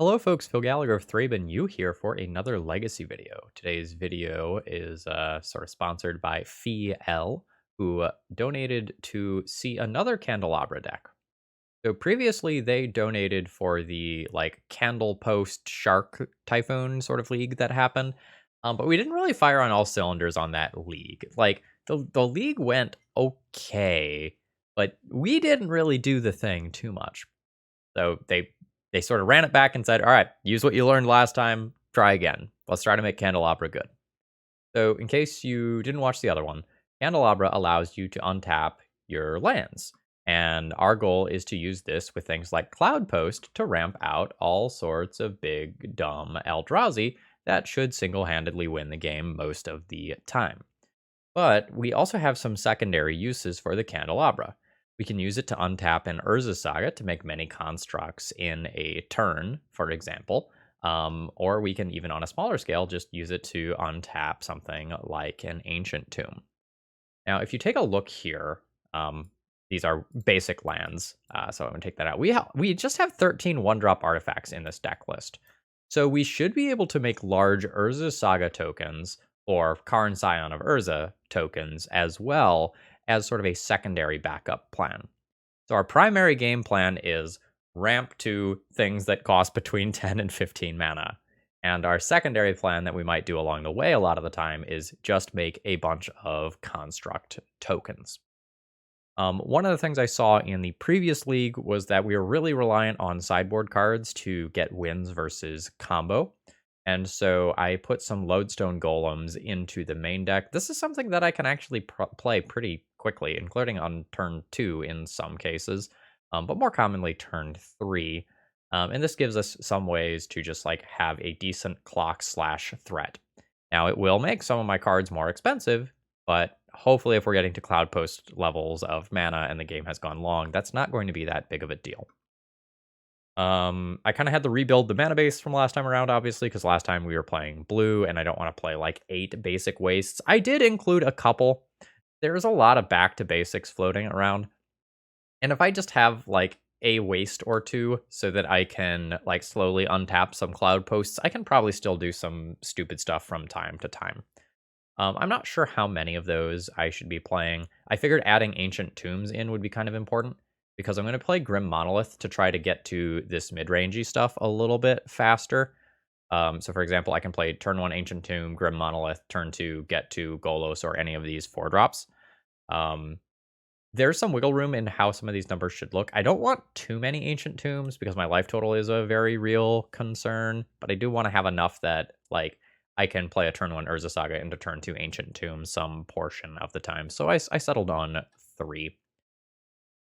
Hello folks, Phil Gallagher of ThrabenU here for another Legacy video. Today's video is sort of sponsored by Fee L, who donated to see another Candelabra deck. So previously they donated for the Candlepost Shark Typhoon sort of league that happened, but we didn't really fire on all cylinders on that league. The league went okay, but we didn't really do the thing too much. So they sort of ran it back and said, all right, use what you learned last time, try again. Let's try to make Candelabra good. So in case you didn't watch the other one, Candelabra allows you to untap your lands. And our goal is to use this with things like Cloudpost to ramp out all sorts of big, dumb Eldrazi that should single-handedly win the game most of the time. But we also have some secondary uses for the Candelabra. We can use it to untap an Urza Saga to make many constructs in a turn, for example. Or we can, even on a smaller scale, just use it to untap something like an Ancient Tomb. Now, if you take a look here, these are basic lands, so I'm going to take that out. We just have 13 one-drop artifacts in this deck list. So we should be able to make large Urza Saga tokens or Karn Scion of Urza tokens as well as sort of a secondary backup plan. So our primary game plan is ramp to things that cost between 10 and 15 mana. And our secondary plan that we might do along the way a lot of the time is just make a bunch of construct tokens. One of the things I saw in the previous league was that we were really reliant on sideboard cards to get wins versus combo. And so I put some Lodestone Golems into the main deck. This is something that I can actually play pretty quickly, including on turn 2 in some cases, but more commonly turn 3. And this gives us some ways to just have a decent clock/threat. Now, it will make some of my cards more expensive, but hopefully if we're getting to Cloudpost levels of mana and the game has gone long, that's not going to be that big of a deal. I kind of had to rebuild the mana base from last time around, obviously, because last time we were playing blue, and I don't want to play 8 basic wastes. I did include a couple. There's a lot of back to basics floating around. And if I just have a waste or two so that I can slowly untap some cloud posts, I can probably still do some stupid stuff from time to time. I'm not sure how many of those I should be playing. I figured adding Ancient Tombs in would be kind of important, because I'm going to play Grim Monolith to try to get to this mid-rangey stuff a little bit faster. So for example, I can play turn 1 Ancient Tomb, Grim Monolith, turn 2 get to Golos or any of these 4-drops. There's some wiggle room in how some of these numbers should look. I don't want too many Ancient Tombs because my life total is a very real concern, but I do want to have enough that I can play a turn 1 Urza Saga into turn 2 Ancient Tomb some portion of the time. So I settled on 3.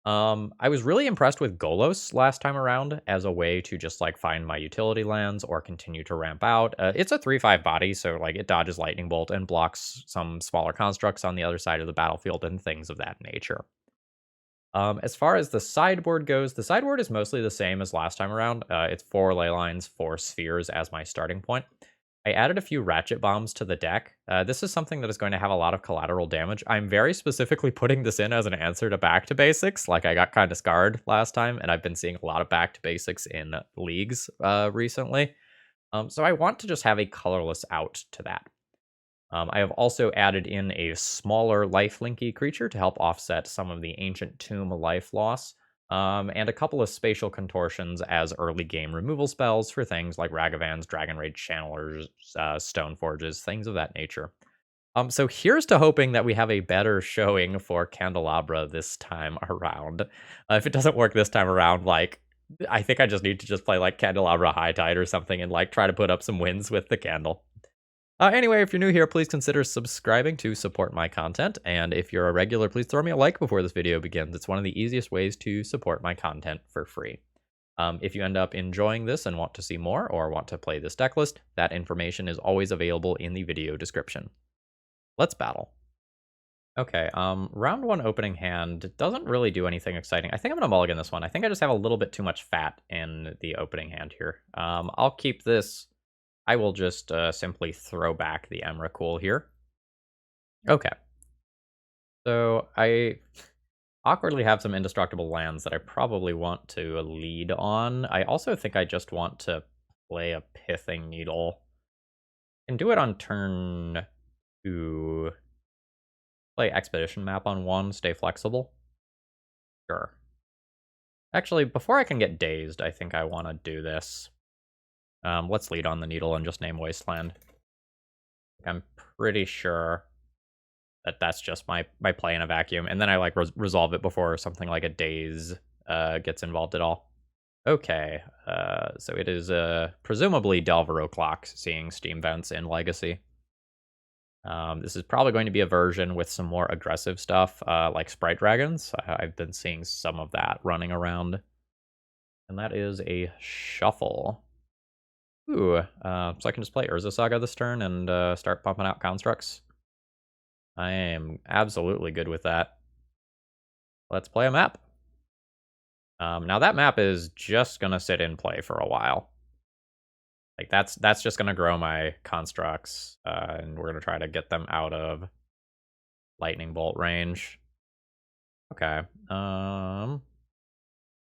I was really impressed with Golos last time around as a way to just find my utility lands or continue to ramp out. It's a 3/5 body, so it dodges Lightning Bolt and blocks some smaller constructs on the other side of the battlefield and things of that nature. As far as the sideboard goes, the sideboard is mostly the same as last time around. It's 4 ley lines, 4 spheres as my starting point. I added a few ratchet bombs to the deck. This is something that is going to have a lot of collateral damage. I'm very specifically putting this in as an answer to back to basics. I got kind of scarred last time, and I've been seeing a lot of back to basics in leagues recently. So I want to just have a colorless out to that. I have also added in a smaller lifelinky creature to help offset some of the Ancient Tomb life loss. And a couple of spatial contortions as early game removal spells for things like Ragavans, Dragon Rage Channelers, Stoneforges, things of that nature. So here's to hoping that we have a better showing for Candelabra this time around. If it doesn't work this time around, I think I just need to just play Candelabra High Tide or something and try to put up some wins with the candle. Anyway, if you're new here, please consider subscribing to support my content. And if you're a regular, please throw me a like before this video begins. It's one of the easiest ways to support my content for free. If you end up enjoying this and want to see more or want to play this deck list, that information is always available in the video description. Let's battle. Okay, round 1 opening hand doesn't really do anything exciting. I think I'm going to mulligan this one. I think I just have a little bit too much fat in the opening hand here. I'll keep this. I will just simply throw back the Emrakul here. Okay. So I awkwardly have some indestructible lands that I probably want to lead on. I also think I just want to play a Pithing Needle. Can do it on turn 2. Play Expedition Map on 1, stay flexible. Sure. Actually, before I can get dazed, I think I want to do this. Let's lead on the Needle and just name Wasteland. I'm pretty sure that that's just my play in a vacuum, and then I like resolve it before something like a Daze gets involved at all. Okay, so it is presumably Delver O'Clock seeing Steam Vents in Legacy. This is probably going to be a version with some more aggressive stuff, like Sprite Dragons. I've been seeing some of that running around. And that is a shuffle. Ooh, so I can just play Urza Saga this turn and start pumping out constructs. I am absolutely good with that. Let's play a map. Now that map is just gonna sit in play for a while. Like that's just gonna grow my constructs, and we're gonna try to get them out of lightning bolt range. Okay.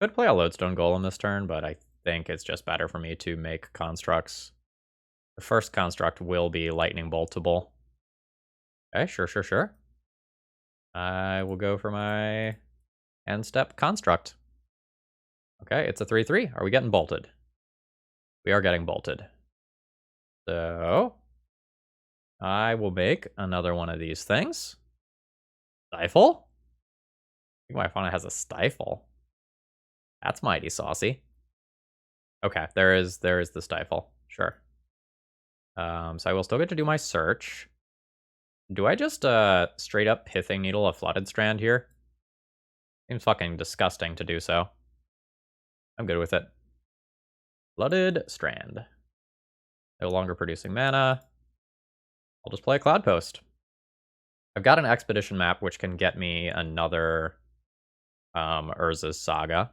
Could play a Lodestone Golem this turn, but I think it's just better for me to make constructs. The first construct will be lightning boltable. Okay, sure. I will go for my end step construct. Okay, it's a 3/3. Are we getting bolted? We are getting bolted. So I will make another one of these things. Stifle? I think my opponent has a stifle. That's mighty saucy. Okay, there is the stifle. Sure. So I will still get to do my search. Do I just straight up Pithing Needle a Flooded Strand here? Seems fucking disgusting to do so. I'm good with it. Flooded Strand. No longer producing mana. I'll just play a Cloudpost. I've got an Expedition map which can get me another Urza's Saga.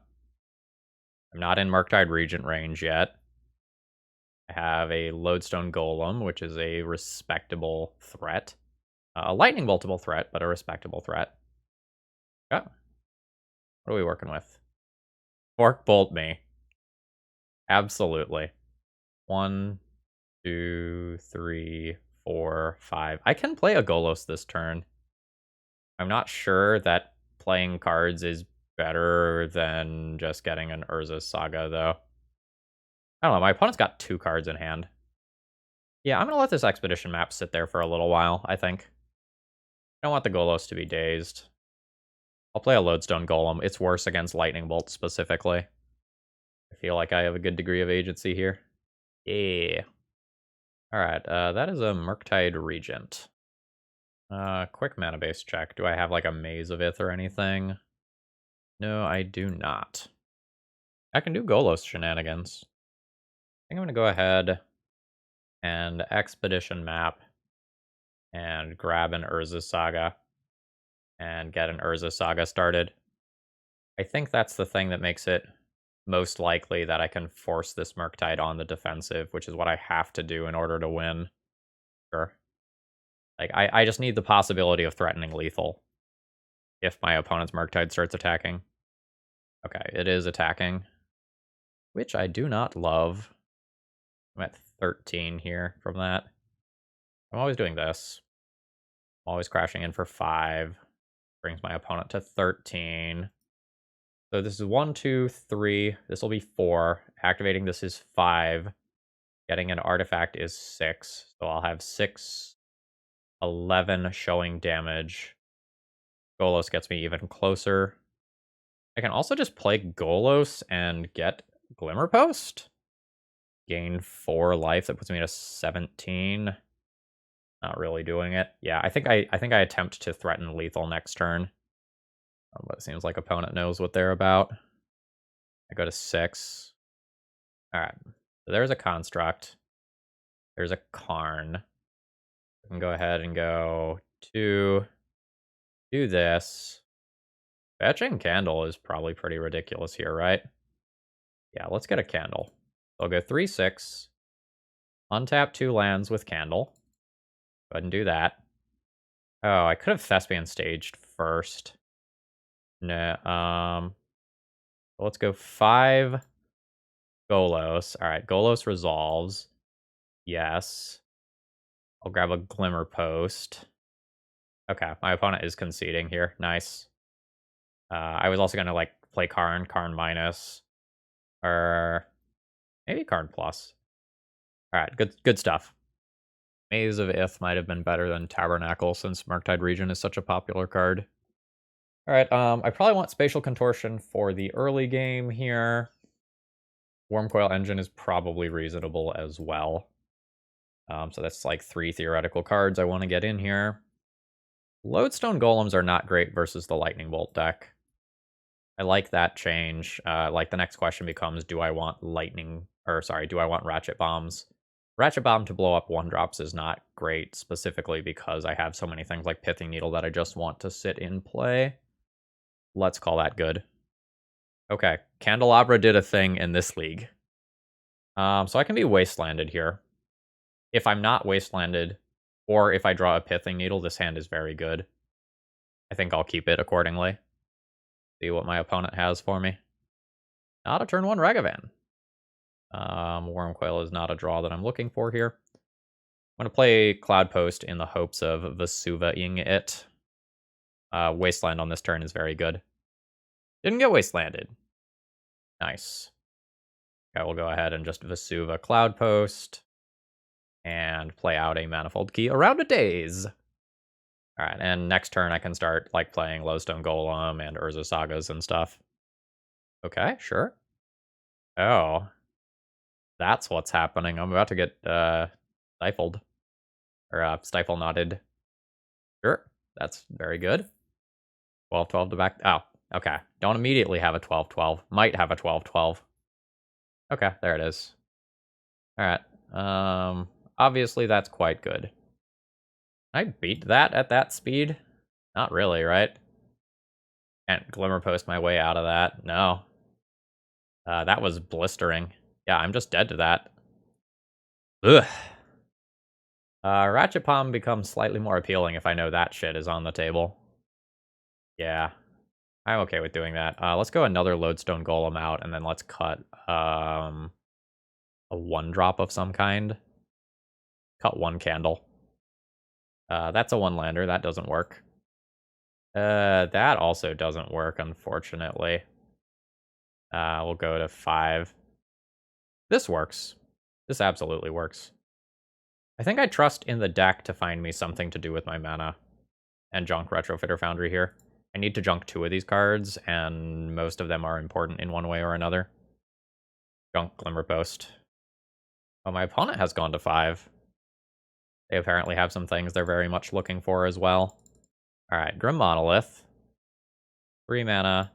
I'm not in Murktide Regent range yet. I have a Lodestone Golem, which is a respectable threat. A lightning boltable threat, but a respectable threat. Yeah. What are we working with? Fork bolt me. Absolutely. 1, 2, 3, 4, 5. I can play a Golos this turn. I'm not sure that playing cards is better than just getting an Urza Saga, though. I don't know, my opponent's got 2 cards in hand. Yeah, I'm going to let this Expedition map sit there for a little while, I think. I don't want the Golos to be dazed. I'll play a Lodestone Golem. It's worse against Lightning Bolt, specifically. I feel like I have a good degree of agency here. Yeah. Alright, that is a Murktide Regent. Quick mana base check. Do I have like a Maze of Ith or anything? No, I do not. I can do Golos shenanigans. I think I'm gonna go ahead and Expedition map and grab an Urza Saga and get an Urza Saga started. I think that's the thing that makes it most likely that I can force this Murktide on the defensive, which is what I have to do in order to win. Sure. Like, I just need the possibility of threatening lethal if my opponent's Murktide starts attacking. Okay, it is attacking, which I do not love. I'm at 13 here from that. I'm always doing this. I'm always crashing in for 5. Brings my opponent to 13. So this is 1, 2, 3. This will be 4. Activating this is 5. Getting an artifact is 6. So I'll have 6, 11 showing damage. Golos gets me even closer. I can also just play Golos and get Glimmerpost. Gain 4 life. That puts me to 17. Not really doing it. Yeah, I think I attempt to threaten lethal next turn. But it seems like opponent knows what they're about. I go to 6. Alright. So there's a construct. There's a Karn. I can go ahead and go to do this. Fetching Candle is probably pretty ridiculous here, right? Yeah, let's get a Candle. I'll go 3, 6. Untap 2 lands with Candle. Go ahead and do that. Oh, I could have Thespian staged first. No, let's go 5 Golos. All right, Golos resolves. Yes. I'll grab a Glimmer Post. Okay, my opponent is conceding here. Nice. I was also gonna like play Karn minus, or maybe Karn plus. All right, good stuff. Maze of Ith might have been better than Tabernacle since Murktide Region is such a popular card. All right, I probably want Spatial Contortion for the early game here. Wormcoil Engine is probably reasonable as well. So that's like 3 theoretical cards I want to get in here. Lodestone Golems are not great versus the Lightning Bolt deck. I like that change. Like the next question becomes, do I want do I want Ratchet Bombs? Ratchet Bomb to blow up 1-drops is not great, specifically because I have so many things like Pithing Needle that I just want to sit in play. Let's call that good. Okay, Candelabra did a thing in this league. So I can be Wastelanded here. If I'm not Wastelanded, or if I draw a Pithing Needle, this hand is very good. I think I'll keep it accordingly. See what my opponent has for me. Not a turn 1 Ragavan. Wormcoil is not a draw that I'm looking for here. I'm going to play Cloudpost in the hopes of Vesuva-ing it. Wasteland on this turn is very good. Didn't get Wastelanded. Nice. Okay, we'll go ahead and just Vesuva Cloudpost. And play out a Manifold Key around a daze. Alright, and next turn I can start like playing Lodestone Golem and Urza Sagas and stuff. Okay, sure. Oh. That's what's happening. I'm about to get stifled. Or stifle knotted. Sure. That's very good. 12-12 to back. Oh, okay. Don't immediately have a 12-12. Might have a 12-12. Okay, there it is. Alright. Obviously that's quite good. Can I beat that at that speed? Not really, right? Can't Glimmer Post my way out of that. No. That was blistering. Yeah, I'm just dead to that. Ugh. Ratchet Palm becomes slightly more appealing if I know that shit is on the table. Yeah. I'm okay with doing that. Let's go another Lodestone Golem out, and then let's cut a 1-drop of some kind. Cut 1 candle. That's a 1-lander. That doesn't work. That also doesn't work, unfortunately. We'll go to 5. This works. This absolutely works. I think I trust in the deck to find me something to do with my mana. And junk Retrofitter Foundry here. I need to junk 2 of these cards, and most of them are important in one way or another. Junk Glimmer Post. Oh, my opponent has gone to 5. They apparently have some things they're very much looking for as well. Alright, Grim Monolith. 3 mana.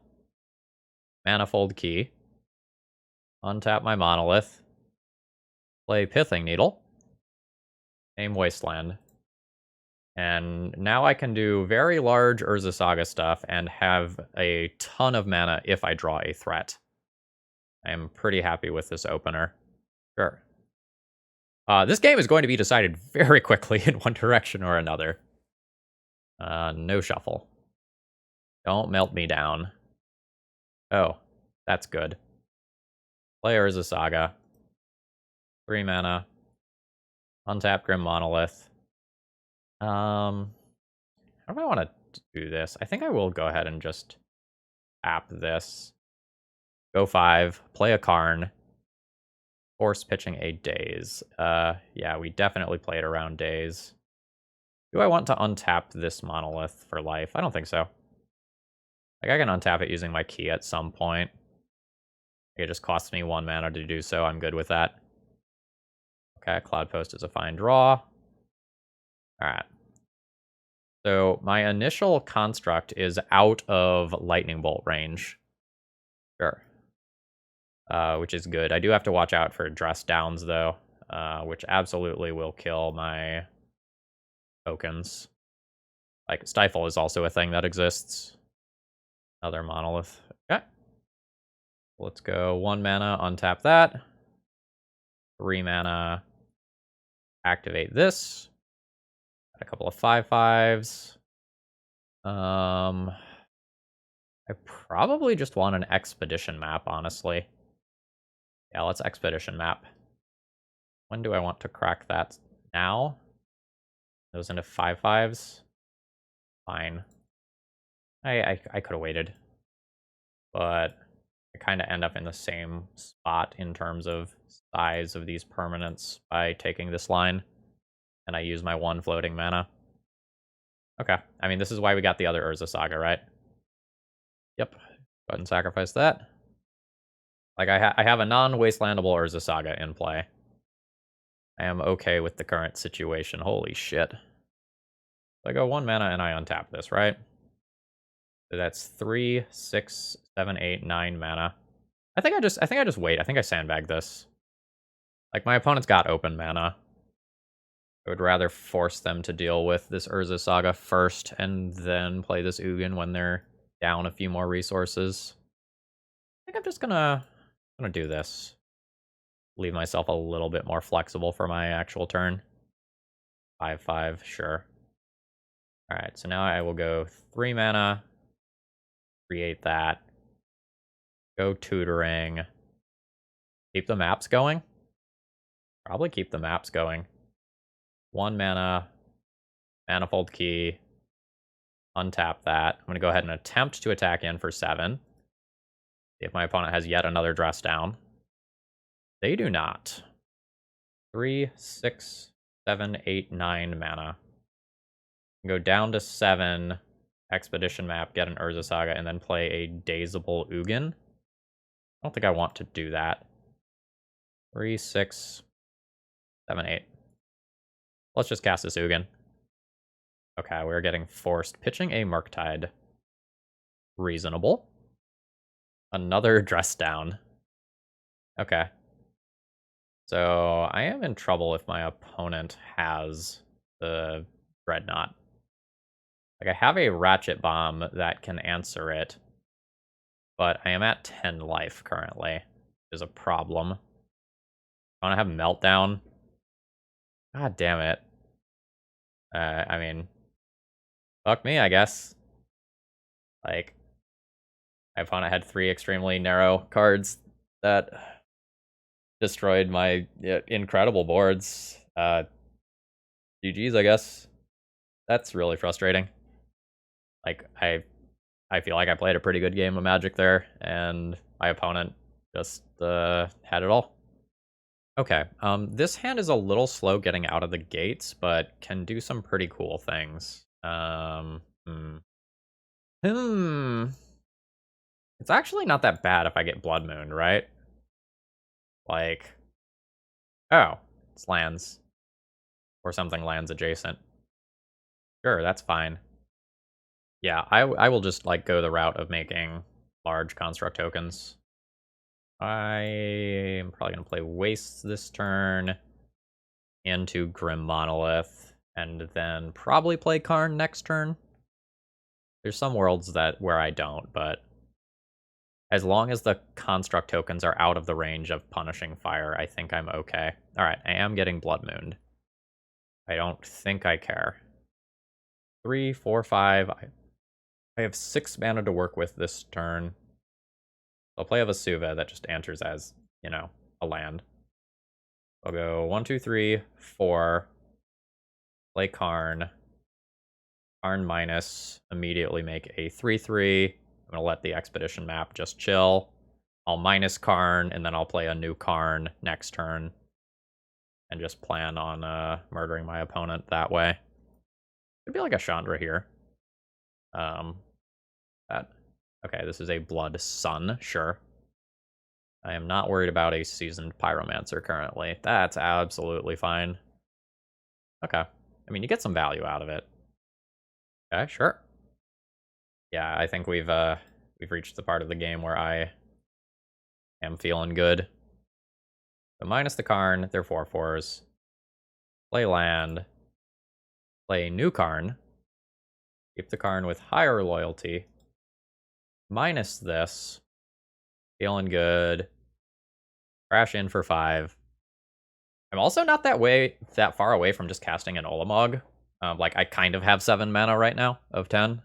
Manifold Key. Untap my Monolith. Play Pithing Needle. Name Wasteland. And now I can do very large Urza Saga stuff and have a ton of mana if I draw a threat. I am pretty happy with this opener. Sure. This game is going to be decided very quickly in one direction or another. No shuffle. Don't melt me down. Oh, that's good. Play Urza Saga. 3 mana. Untap Grim Monolith. How do I want to do this? I think I will go ahead and just tap this. Go 5. Play a Karn. Force pitching a Daze. Yeah, we definitely played around Daze. Do I want to untap this Monolith for life? I don't think so. Like, I can untap it using my key at some point. It just costs me 1 mana to do so. I'm good with that. Okay, Cloudpost is a fine draw. Alright. So, my initial construct is out of Lightning Bolt range. Sure. Which is good. I do have to watch out for Dress Downs, though, which absolutely will kill my tokens. Like, Stifle is also a thing that exists. Another Monolith. Okay. Let's go 1 mana, untap that. 3 mana, activate this. Got a couple of 5/5s. I probably just want an Expedition map, honestly. Yeah, let's expedition map. When do I want to crack that? Now? Those into 5/5s? Fine. I could have waited. But I kind of end up in the same spot in terms of size of these permanents by taking this line. And I use my 1 floating mana. Okay. I mean, this is why we got the other Urza Saga, right? Yep. Go ahead and sacrifice that. Like, I have a non-wastelandable Urza Saga in play. I am okay with the current situation. Holy shit. So I go 1 mana and I untap this, right? So that's 3, 6, 7, 8, 9 mana. I think I just wait. I think I sandbag this. Like, my opponent's got open mana. I would rather force them to deal with this Urza Saga first and then play this Ugin when they're down a few more resources. I think I'm just gonna do this. Leave myself a little bit more flexible for my actual turn. 5/5, sure. Alright, so now I will go 3 mana. Create that. Go tutoring. Keep the maps going? Probably keep the maps going. 1 mana. Manifold Key. Untap that. I'm going to go ahead and attempt to attack in for 7. See if my opponent has yet another dress down. They do not. 3, 6, 7, 8, 9 mana. Go down to 7. Expedition map, get an Urza Saga, and then play a Dazable Ugin. I don't think I want to do that. 3, 6, 7, 8. Let's just cast this Ugin. Okay, we're getting forced. Pitching a Murktide. Reasonable. Another dress down. Okay. So I am in trouble if my opponent has the Dreadnought. Like, I have a Ratchet Bomb that can answer it, but I am at 10 life currently, which is a problem. I want to have Meltdown. God damn it. I mean, fuck me, I guess. Like, my opponent had 3 extremely narrow cards that destroyed my incredible boards. GG's, I guess. That's really frustrating. Like, I feel like I played a pretty good game of Magic there, and my opponent just had it all. Okay, this hand is a little slow getting out of the gates, but can do some pretty cool things. It's actually not that bad if I get Blood Moon, right? Like, oh, it's lands. Or something lands adjacent. Sure, that's fine. Yeah, I will just, like, go the route of making large construct tokens. I am probably going to play Wastes this turn into Grim Monolith, and then probably play Karn next turn. There's some worlds where I don't, but as long as the construct tokens are out of the range of punishing fire, I think I'm okay. Alright, I am getting Blood Mooned. I don't think I care. 3, 4, 5. I have 6 mana to work with this turn. I'll play a Vesuva that just enters as, you know, a land. I'll go 1, 2, 3, 4. Play Karn. Karn minus. Immediately make a 3/3. I'm going to let the expedition map just chill. I'll minus Karn, and then I'll play a new Karn next turn. And just plan on murdering my opponent that way. Could be like a Chandra here. Okay, this is a Blood Sun, sure. I am not worried about a Seasoned Pyromancer currently. That's absolutely fine. Okay. I mean, you get some value out of it. Okay, sure. Yeah, I think we've reached the part of the game where I am feeling good. So minus the Karn, they're 4/4s. Play land. Play new Karn. Keep the Karn with higher loyalty. Minus this. Feeling good. Crash in for 5. I'm also not that far away from just casting an Olamog. Like, I kind of have 7 mana right now of 10.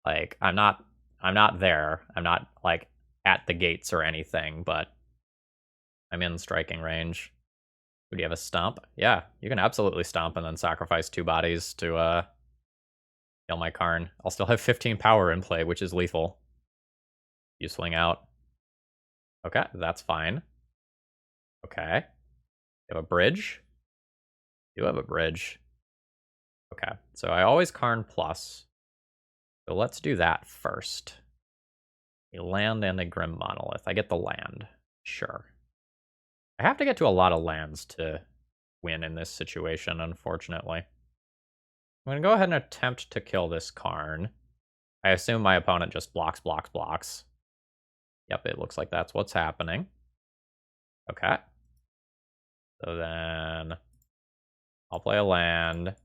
Like, I'm not there. I'm not, like, at the gates or anything, but I'm in striking range. Do you have a stomp? Yeah, you can absolutely stomp and then sacrifice 2 bodies to kill my Karn. I'll still have 15 power in play, which is lethal. You swing out. Okay, that's fine. Okay. You have a bridge? You have a bridge. Okay, so I always Karn plus. So let's do that first. A land and a Grim Monolith. I get the land. Sure. I have to get to a lot of lands to win in this situation, unfortunately. I'm going to go ahead and attempt to kill this Karn. I assume my opponent just blocks. Yep, it looks like that's what's happening. Okay. So then I'll play a land.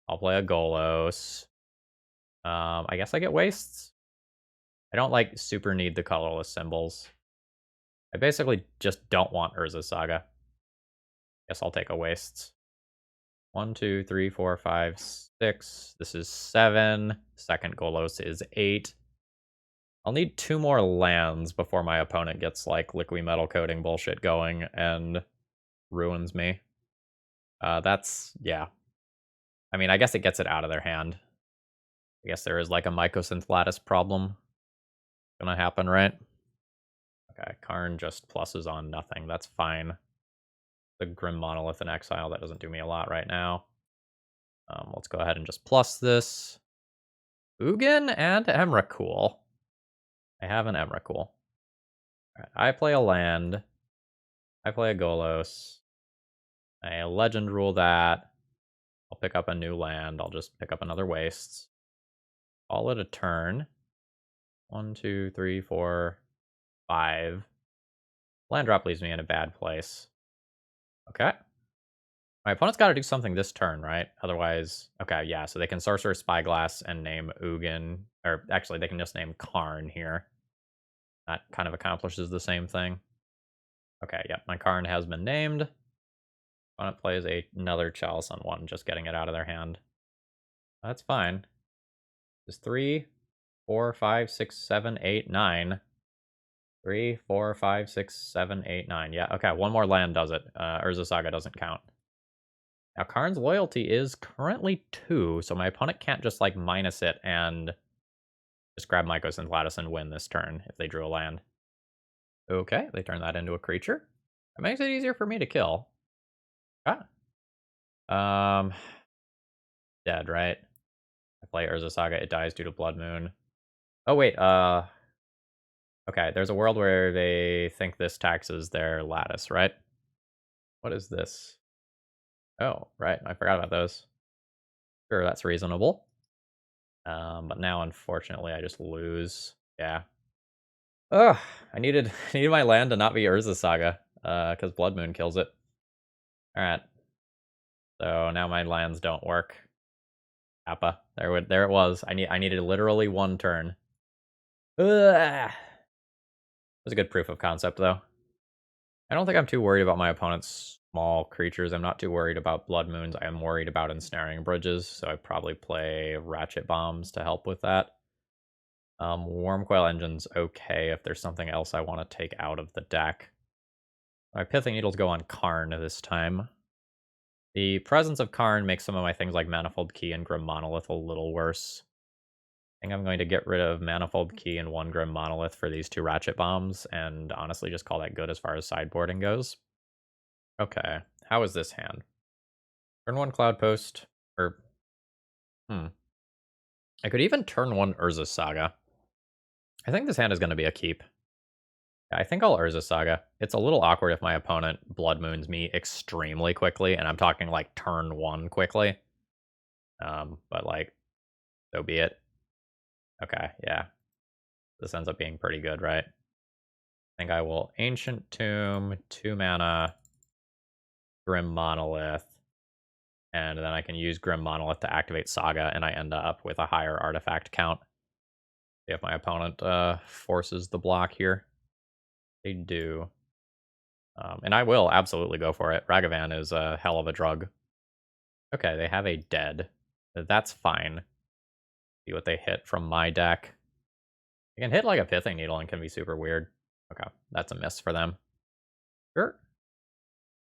I'll play a Golos. I guess I get wastes. I don't like super need the colorless symbols. I basically just don't want Urza Saga. Guess I'll take a wastes. 1, 2, 3, 4, 5, 6. This is 7. Second Golos is 8. I'll need 2 more lands before my opponent gets like liquid metal coating bullshit going and ruins me. That's, yeah. I mean, I guess it gets it out of their hand. I guess there is like a Mycosynth Lattice problem gonna happen, right? Okay, Karn just pluses on nothing. That's fine. The Grim Monolith in exile, that doesn't do me a lot right now. Let's go ahead and just plus this. Ugin and Emrakul. I have an Emrakul. Right, I play a land. I play a Golos. I legend rule that. I'll pick up a new land. I'll just pick up another wastes. Call it a turn. 1, 2, 3, 4, 5. Land drop leaves me in a bad place. Okay. My opponent's got to do something this turn, right? Otherwise, okay, yeah, so they can Sorcerer Spyglass and name Ugin. Or actually, they can just name Karn here. That kind of accomplishes the same thing. Okay, yep, my Karn has been named. Opponent plays another Chalice on 1, just getting it out of their hand. That's fine. It's 3, 4, 5, 6, 7, 8, 9. 3, 4, 5, 6, 7, 8, 9. Yeah, okay, 1 more land does it. Urza Saga doesn't count. Now, Karn's loyalty is currently 2, so my opponent can't just, like, minus it and just grab Mycosynth Lattice and win this turn if they drew a land. Okay, they turn that into a creature. That makes it easier for me to kill. Ah. Dead, right? I play Urza Saga, it dies due to Blood Moon. Oh, wait, okay, there's a world where they think this taxes their Lattice, right? What is this? Oh, right, I forgot about those. Sure, that's reasonable. But now, unfortunately, I just lose. Yeah. Ugh, I needed my land to not be Urza Saga, because Blood Moon kills it. Alright. So now my lands don't work. Kappa. There it was. I needed literally 1 turn. Ugh. It was a good proof of concept, though. I don't think I'm too worried about my opponent's small creatures. I'm not too worried about Blood Moons. I am worried about ensnaring bridges, so I probably play Ratchet Bombs to help with that. Wormcoil Engine's okay if there's something else I want to take out of the deck. My Pithing Needles go on Karn this time. The presence of Karn makes some of my things like Manifold Key and Grim Monolith a little worse. I think I'm going to get rid of Manifold Key and 1 Grim Monolith for these 2 Ratchet Bombs, and honestly just call that good as far as sideboarding goes. Okay, how is this hand? Turn 1 Cloudpost, or... I could even turn 1 Urza Saga. I think this hand is going to be a keep. Yeah, I think I'll Urza Saga. It's a little awkward if my opponent Blood Moons me extremely quickly, and I'm talking like turn 1 quickly. But like, so be it. Okay, yeah. This ends up being pretty good, right? I think I will Ancient Tomb, 2 mana, Grim Monolith, and then I can use Grim Monolith to activate Saga, and I end up with a higher artifact count. See if my opponent forces the block here. They do. And I will absolutely go for it. Ragavan is a hell of a drug. Okay, they have a dead. That's fine. See what they hit from my deck. They can hit like a Pithing Needle and can be super weird. Okay, that's a miss for them. Sure.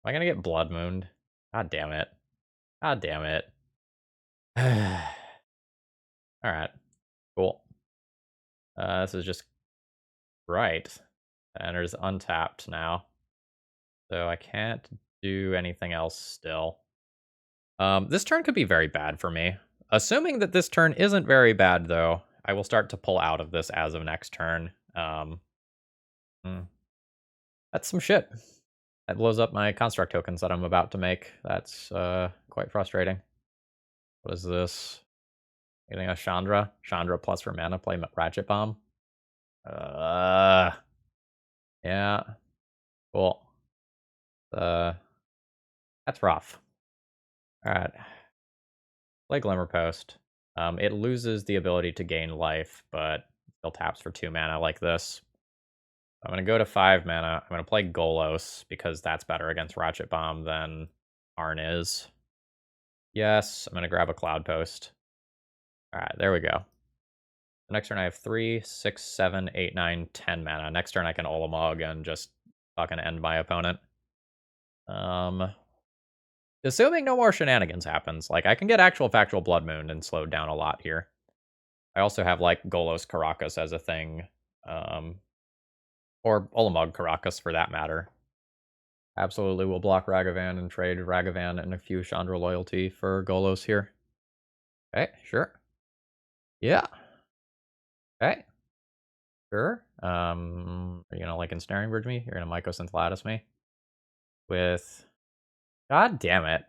Am I gonna get Blood Mooned? God damn it. God damn it. Alright, cool. This is just right. Enters untapped now. So I can't do anything else still. This turn could be very bad for me. Assuming that this turn isn't very bad, though, I will start to pull out of this as of next turn. Hmm. That's some shit. That blows up my construct tokens that I'm about to make. That's quite frustrating. What is this? Getting a Chandra? Chandra plus for mana, play Ratchet Bomb? Yeah. Cool. That's rough. Alright. Play Glimmer Post. It loses the ability to gain life, but still taps for 2 mana like this. I'm going to go to 5 mana. I'm going to play Golos, because that's better against Ratchet Bomb than Arn is. Yes, I'm going to grab a Cloudpost. Alright, there we go. The next turn I have 3, 6, 7, 8, 9, 10 mana. Next turn I can Olamog and just fucking end my opponent. Assuming no more shenanigans happens, like, I can get actual factual Blood Moon and slowed down a lot here. I also have, like, Golos Karakas as a thing. Or Olamog Karakas, for that matter. Absolutely will block Ragavan and trade Ragavan and a few Chandra loyalty for Golos here. Okay, sure. Yeah. Okay. Sure. Are you gonna, like, Ensnaring Bridge me? You're gonna Mycosynth Lattice me? With... God damn it.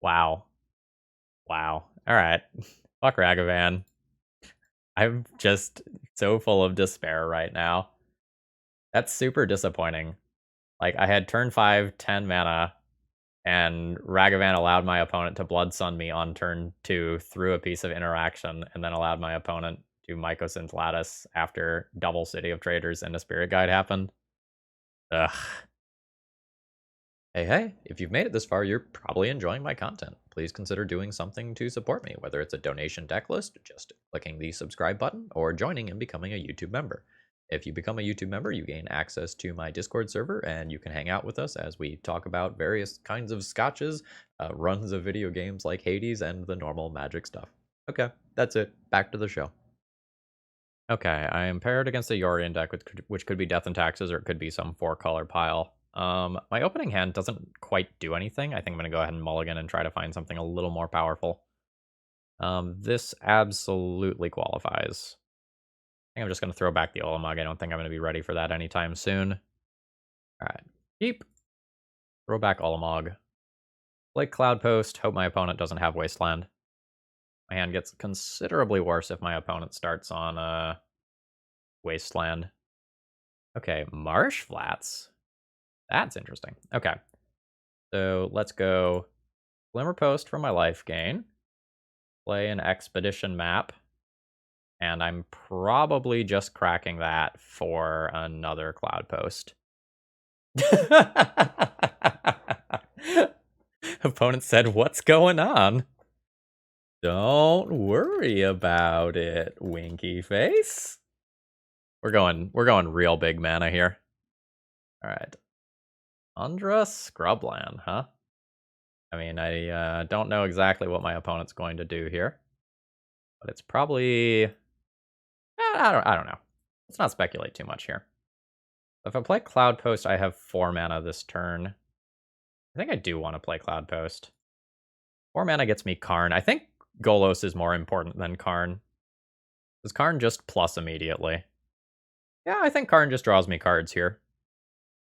Wow. Wow. Alright. Fuck Ragavan. I'm just so full of despair right now. That's super disappointing. Like, I had turn 5, 10 mana, and Ragavan allowed my opponent to Blood Sun me on turn 2 through a piece of interaction, and then allowed my opponent to Mycosynth Lattice after double City of Traders and a Spirit Guide happened. Ugh. Hey, if you've made it this far, you're probably enjoying my content. Please consider doing something to support me, whether it's a donation deck list, just clicking the subscribe button, or joining and becoming a YouTube member. If you become a YouTube member, you gain access to my Discord server, and you can hang out with us as we talk about various kinds of scotches, runs of video games like Hades, and the normal Magic stuff. Okay, that's it. Back to the show. Okay, I am paired against a Yorion deck, which could be Death and Taxes, or it could be some 4-color pile. My opening hand doesn't quite do anything. I think I'm going to go ahead and mulligan and try to find something a little more powerful. This absolutely qualifies. I think I'm just going to throw back the Olamog. I don't think I'm going to be ready for that anytime soon. Alright, keep. Throw back Olamog. Play Cloudpost. Hope my opponent doesn't have Wasteland. My hand gets considerably worse if my opponent starts on Wasteland. Okay, Marsh Flats. That's interesting. Okay. So let's go Glimmer Post for my life gain. Play an Expedition map. And I'm probably just cracking that for another Cloudpost. Opponent said, "What's going on?" Don't worry about it, winky face. We're going real big mana here. Alright. Undra Scrubland, huh? I mean, I don't know exactly what my opponent's going to do here. But it's probably... I don't know. Let's not speculate too much here. If I play Cloudpost, I have 4 mana this turn. I think I do want to play Cloudpost. 4 mana gets me Karn. I think Golos is more important than Karn. Does Karn just plus immediately? Yeah, I think Karn just draws me cards here.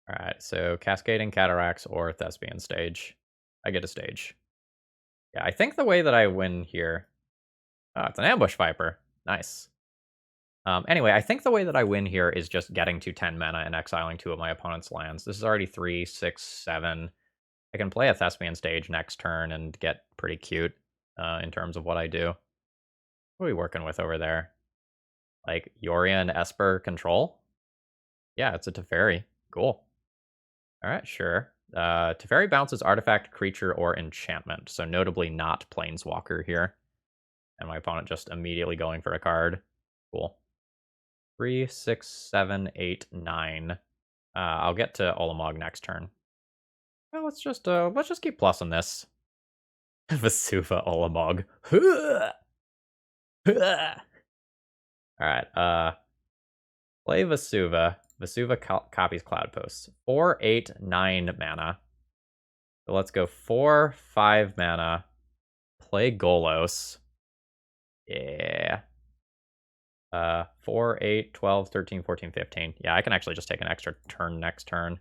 Alright, so Cascading Cataracts or Thespian Stage. I get a stage. Yeah, I think the way that I win here... Oh, it's an Ambush Viper. Nice. Anyway, I think the way that I win here is just getting to 10 mana and exiling 2 of my opponent's lands. This is already 3, 6, 7. I can play a Thespian Stage next turn and get pretty cute in terms of what I do. What are we working with over there? Like, Yorion Esper Control? Yeah, it's a Teferi. Cool. Alright, sure. Teferi bounces artifact, creature, or enchantment, so notably not Planeswalker here. And my opponent just immediately going for a card. Cool. 3, 6, 7, 8, 9. I'll get to Olimog next turn. Well, let's just keep plussing this. Vesuva Olimog. Alright, play Vesuva. Vesuva copies Cloudpost. 4, 8, 9 mana. So let's go 4, 5 mana. Play Golos. Yeah. 4, 8, 12, 13, 14, 15. Yeah, I can actually just take an extra turn next turn.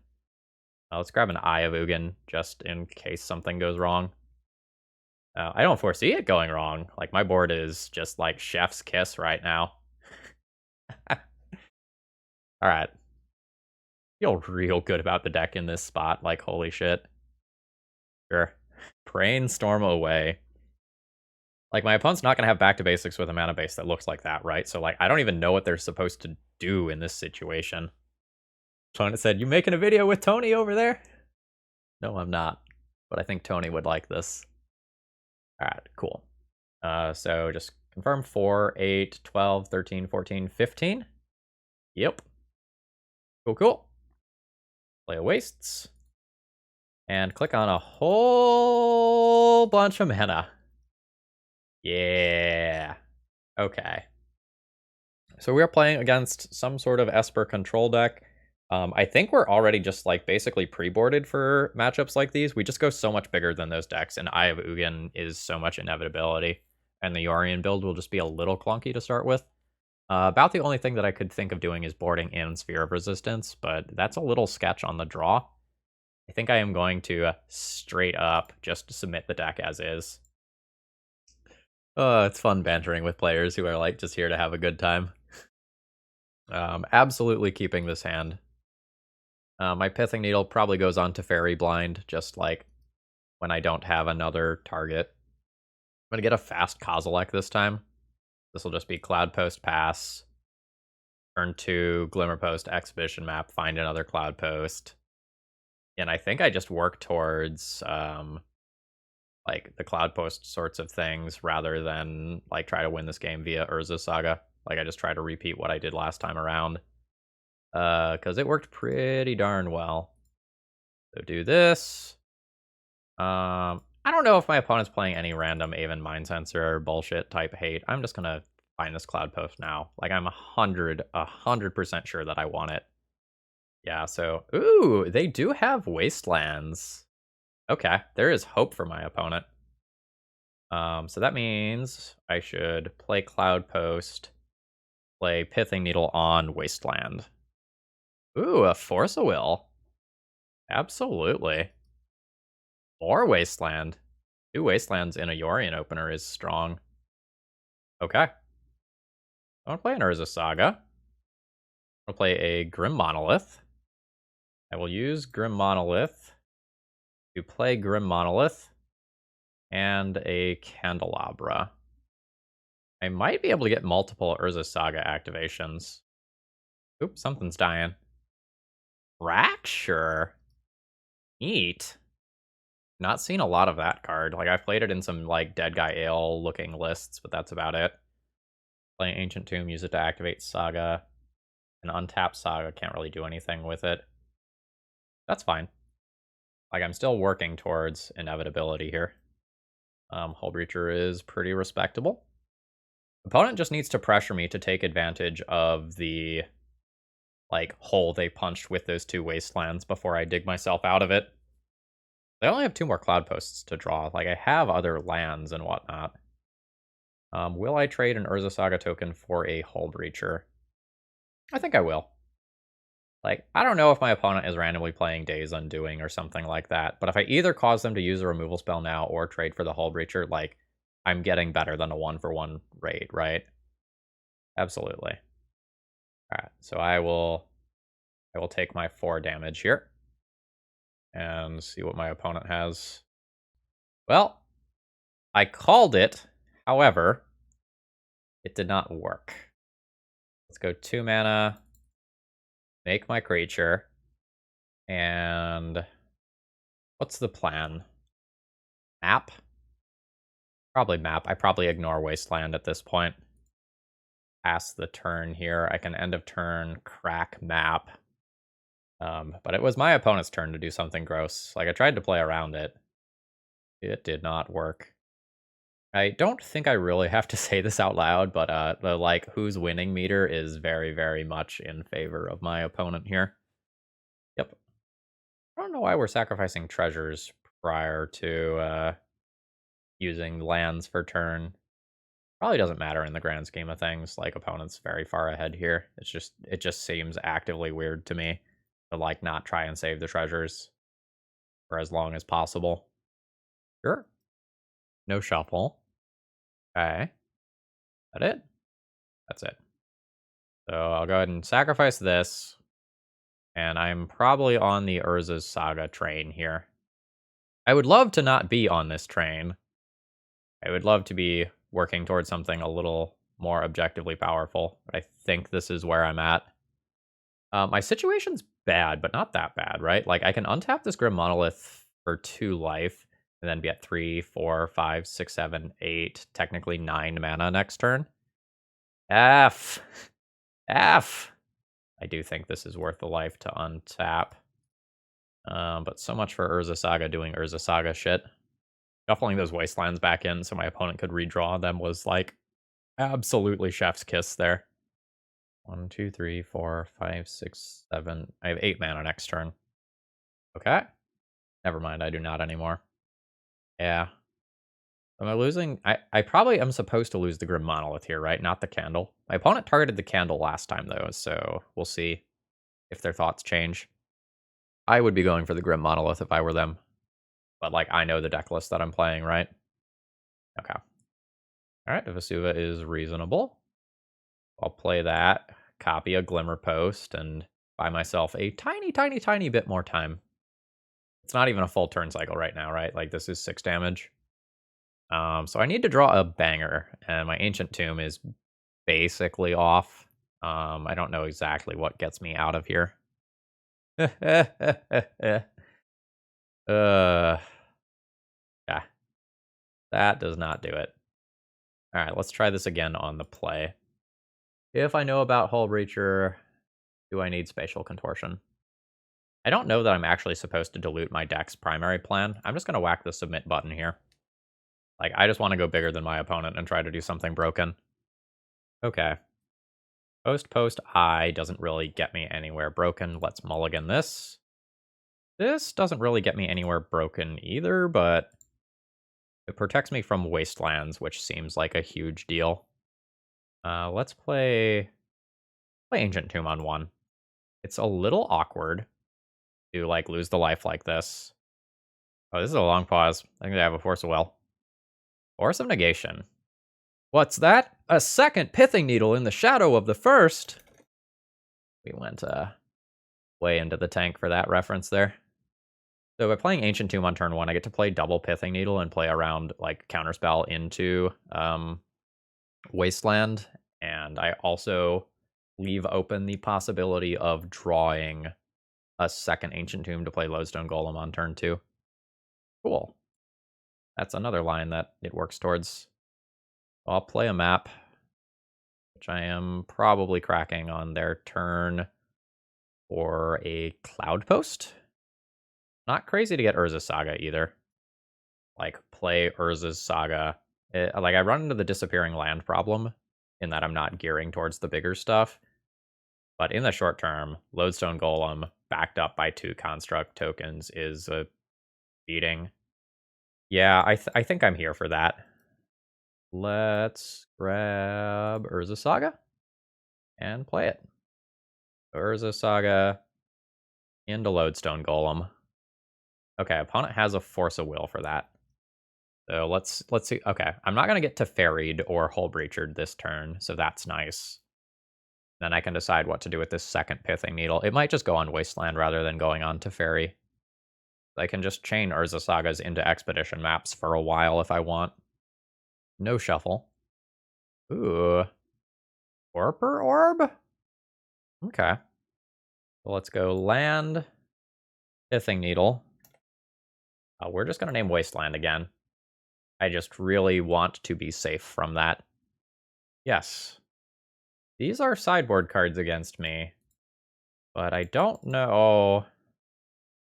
Let's grab an Eye of Ugin, just in case something goes wrong. I don't foresee it going wrong. Like, my board is just like chef's kiss right now. Alright. Feel real good about the deck in this spot. Like, holy shit. Sure. Brainstorm away. Like, my opponent's not going to have back to basics with a mana base that looks like that, right? So, like, I don't even know what they're supposed to do in this situation. Opponent said, "You making a video with Tony over there?" No, I'm not. But I think Tony would like this. Alright, cool. So just confirm 4, 8, 12, 13, 14, 15. Yep. Cool, cool. Play a wastes. And click on a whole bunch of mana. Yeah. Okay. So we are playing against some sort of Esper control deck. I think we're already just like basically pre-boarded for matchups like these. We just go so much bigger than those decks, and Eye of Ugin is so much inevitability. And the Yorion build will just be a little clunky to start with. About the only thing that I could think of doing is boarding in Sphere of Resistance, but that's a little sketch on the draw. I think I am going to straight up just submit the deck as is. It's fun bantering with players who are like just here to have a good time. Absolutely keeping this hand. My Pithing Needle probably goes on to Fairy Blind, just like when I don't have another target. I'm gonna get a fast Kozilek this time. This will just be Cloudpost pass. Turn 2, Glimmerpost, Exhibition map, find another Cloudpost. And I think I just work towards like the Cloudpost sorts of things rather than like try to win this game via Urza Saga. Like I just try to repeat what I did last time around. Because it worked pretty darn well. So do this. I don't know if my opponent's playing any random Aven Mind Sensor bullshit type hate. I'm just gonna find this Cloudpost now. Like I'm 100% sure that I want it. Yeah, so ooh, they do have Wastelands. Okay, there is hope for my opponent. So that means I should play Cloudpost, play Pithing Needle on Wasteland. Ooh, a Force of Will. Absolutely. More Wasteland. 2 Wastelands in a Yorion opener is strong. Okay. I want to play an Urza Saga. I want to play a Grim Monolith. I will use Grim Monolith to play Grim Monolith and a Candelabra. I might be able to get multiple Urza Saga activations. Oops, something's dying. Fracture. Neat. Not seen a lot of that card. Like, I've played it in some, like, Dead Guy Ale looking lists, but that's about it. Play Ancient Tomb, use it to activate Saga. An untapped Saga, can't really do anything with it. That's fine. Like, I'm still working towards inevitability here. Hull Breacher is pretty respectable. Opponent just needs to pressure me to take advantage of the, like, hole they punched with those 2 Wastelands before I dig myself out of it. I only have 2 more Cloudposts to draw. Like, I have other lands and whatnot. Will I trade an Urza Saga token for a Hull Breacher? I think I will. Like, I don't know if my opponent is randomly playing Days Undoing or something like that, but if I either cause them to use a removal spell now or trade for the Hull Breacher, like, I'm getting better than a 1-for-1 raid, right? Absolutely. Alright, so I will take my 4 damage here. And see what my opponent has. Well, I called it. However, it did not work. Let's go 2 mana. Make my creature. And what's the plan? Map? Probably map. I probably ignore Wasteland at this point. Pass the turn here. I can end of turn, crack map. But it was my opponent's turn to do something gross. Like, I tried to play around it. It did not work. I don't think I really have to say this out loud, but the, like, who's winning meter is very, very much in favor of my opponent here. Yep. I don't know why we're sacrificing treasures prior to using lands for turn. Probably doesn't matter in the grand scheme of things. Like, opponent's very far ahead here. It just seems actively weird to me to, like, not try and save the treasures for as long as possible. Sure. No shuffle. Okay. That it? That's it. So I'll go ahead and sacrifice this. And I'm probably on the Urza's Saga train here. I would love to not be on this train. I would love to be working towards something a little more objectively powerful. But I think this is where I'm at. My situation's bad, but not that bad, right? Like, I can untap this Grim Monolith for 2 life, and then be at 3, 4, 5, 6, 7, 8, technically 9 mana next turn. F. F. I do think this is worth the life to untap. But so much for Urza Saga doing Urza Saga shit. Shuffling those Wastelands back in so my opponent could redraw them was, like, absolutely chef's kiss there. 1, 2, 3, 4, 5, 6, 7. I have 8 mana next turn. Okay. Never mind, I do not anymore. Yeah. Am I losing? I probably am supposed to lose the Grim Monolith here, right? Not the Candle. My opponent targeted the Candle last time, though, so we'll see if their thoughts change. I would be going for the Grim Monolith if I were them. But, like, I know the deck list that I'm playing, right? Okay. Alright, Vesuva is reasonable. I'll play that, copy a Glimmer Post, and buy myself a tiny, tiny, tiny bit more time. It's not even a full turn cycle right now, right? Like, this is 6 damage. So I need to draw a banger, and my Ancient Tomb is basically off. I don't know exactly what gets me out of here. Yeah. That does not do it. Alright, let's try this again on the play. If I know about Hull Breacher, do I need Spatial Contortion? I don't know that I'm actually supposed to dilute my deck's primary plan. I'm just going to whack the submit button here. Like, I just want to go bigger than my opponent and try to do something broken. Okay. Post I doesn't really get me anywhere broken. Let's mulligan this. This doesn't really get me anywhere broken either, but it protects me from Wastelands, which seems like a huge deal. Let's play Ancient Tomb on 1. It's a little awkward to, like, lose the life like this. Oh, this is a long pause. I think I have a Force of Will. Force of Negation. What's that? A second Pithing Needle in the shadow of the first. We went way into the tank for that reference there. So by playing Ancient Tomb on turn 1, I get to play double Pithing Needle and play around, like, Counterspell into Wasteland. And I also leave open the possibility of drawing a second Ancient Tomb to play Lodestone Golem on turn 2. Cool. That's another line that it works towards. I'll play a map, which I am probably cracking on their turn for a Cloudpost. Not crazy to get Urza's Saga either. Like, play Urza's Saga. Like, I run into the disappearing land problem in that I'm not gearing towards the bigger stuff. But in the short term, Lodestone Golem, backed up by 2 construct tokens, is a beating. Yeah, I think I'm here for that. Let's grab Urza Saga and play it. Urza Saga into Lodestone Golem. Okay, opponent has a Force of Will for that. So let's see. Okay, I'm not going to get to Ferried or Hull Breachered this turn, so that's nice. Then I can decide what to do with this second Pithing Needle. It might just go on Wasteland rather than going on to Ferry. I can just chain Urza Sagas into Expedition maps for a while if I want. No shuffle. Ooh. Orper Orb? Okay. So let's go land. Pithing Needle. We're just going to name Wasteland again. I just really want to be safe from that. Yes. These are sideboard cards against me. But I don't know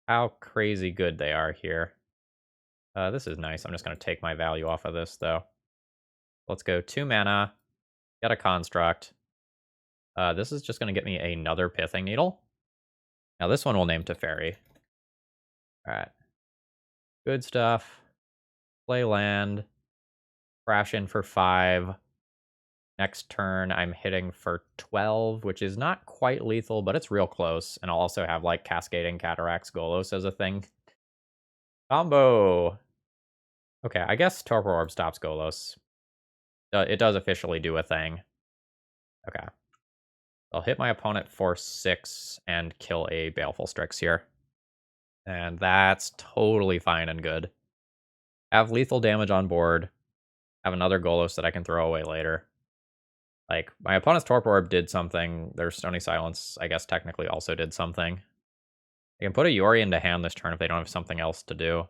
how crazy good they are here. This is nice. I'm just going to take my value off of this, though. Let's go 2 mana, get a construct. This is just going to get me another Pithing Needle. Now this one we'll name Teferi. Alright. Good stuff. Play land. Crash in for 5. Next turn, I'm hitting for 12, which is not quite lethal, but it's real close. And I'll also have, like, Cascading Cataracts Golos as a thing. Combo! Okay, I guess Torpor Orb stops Golos. It does officially do a thing. Okay. I'll hit my opponent for 6 and kill a Baleful Strix here. And that's totally fine and good. Have lethal damage on board. Have another Golos that I can throw away later. Like, my opponent's Torpor Orb did something. Their Stony Silence, I guess, technically also did something. I can put a Yori into hand this turn if they don't have something else to do.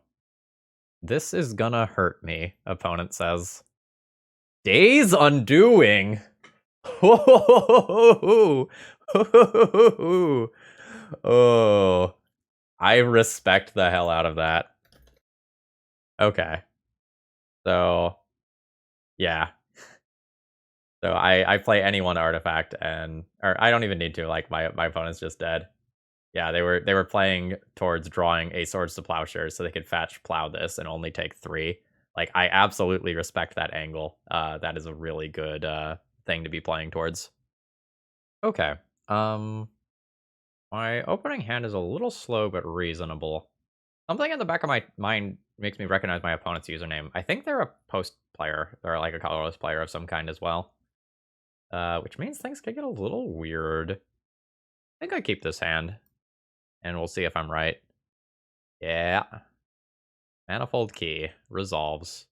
This is gonna hurt me, opponent says. Days Undoing! Oh, I respect the hell out of that. Okay. So, yeah. So I play any one artifact or I don't even need to, like my opponent's just dead. Yeah, they were playing towards drawing a Swords to Plowshares so they could fetch plow this and only take 3. Like, I absolutely respect that angle. That is a really good thing to be playing towards. Okay. My opening hand is a little slow but reasonable. Something in the back of my mind makes me recognize my opponent's username. I think they're a post player. They're like a colorless player of some kind as well. Which means things could get a little weird. I think I keep this hand. And we'll see if I'm right. Yeah. Manifold Key. Resolves.